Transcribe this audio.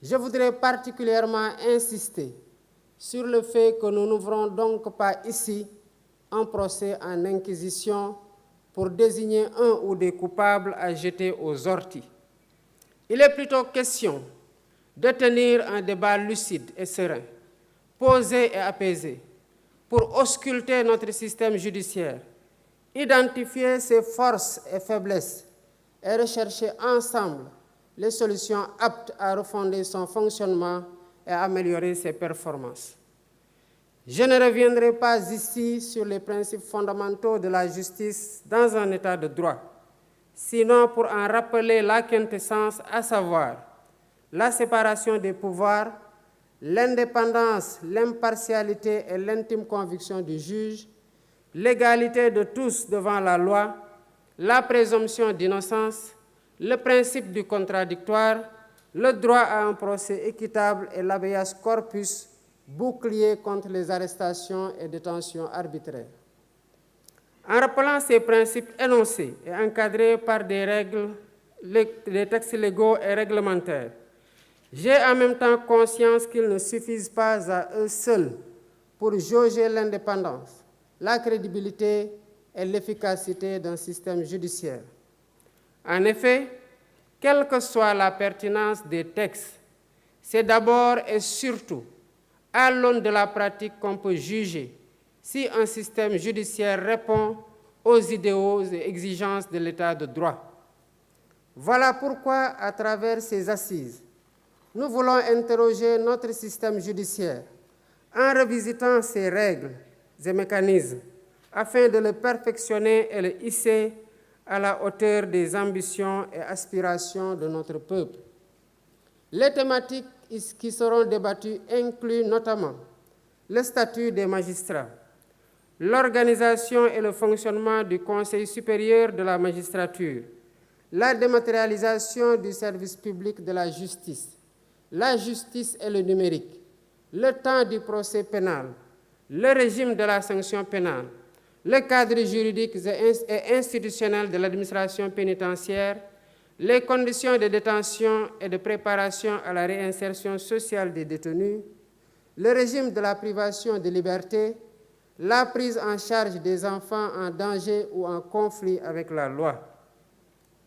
Je voudrais particulièrement insister sur le fait que nous n'ouvrons donc pas ici un procès en inquisition pour désigner un ou des coupables à jeter aux orties. Il est plutôt question de tenir un débat lucide et serein, posé et apaisé, pour ausculter notre système judiciaire, identifier ses forces et faiblesses et rechercher ensemble les solutions aptes à refonder son fonctionnement et à améliorer ses performances. Je ne reviendrai pas ici sur les principes fondamentaux de la justice dans un état de droit, sinon pour en rappeler la quintessence, à savoir la séparation des pouvoirs, l'indépendance, l'impartialité et l'intime conviction du juge, l'égalité de tous devant la loi, la présomption d'innocence, le principe du contradictoire, le droit à un procès équitable et l'habeas corpus, bouclier contre les arrestations et détentions arbitraires. En rappelant ces principes énoncés et encadrés par des textes légaux et réglementaires, j'ai en même temps conscience qu'ils ne suffisent pas à eux seuls pour jauger l'indépendance, la crédibilité et l'efficacité d'un système judiciaire. En effet, quelle que soit la pertinence des textes, c'est d'abord et surtout à l'aune de la pratique qu'on peut juger si un système judiciaire répond aux idéaux et exigences de l'état de droit. Voilà pourquoi, à travers ces assises, nous voulons interroger notre système judiciaire en revisitant ses règles et mécanismes afin de le perfectionner et le hisser à la hauteur des ambitions et aspirations de notre peuple. Les thématiques qui seront débattues incluent notamment le statut des magistrats, l'organisation et le fonctionnement du Conseil supérieur de la magistrature, la dématérialisation du service public de la justice et le numérique, le temps du procès pénal, le régime de la sanction pénale, le cadre juridique et institutionnel de l'administration pénitentiaire, les conditions de détention et de préparation à la réinsertion sociale des détenus, le régime de la privation de liberté, la prise en charge des enfants en danger ou en conflit avec la loi.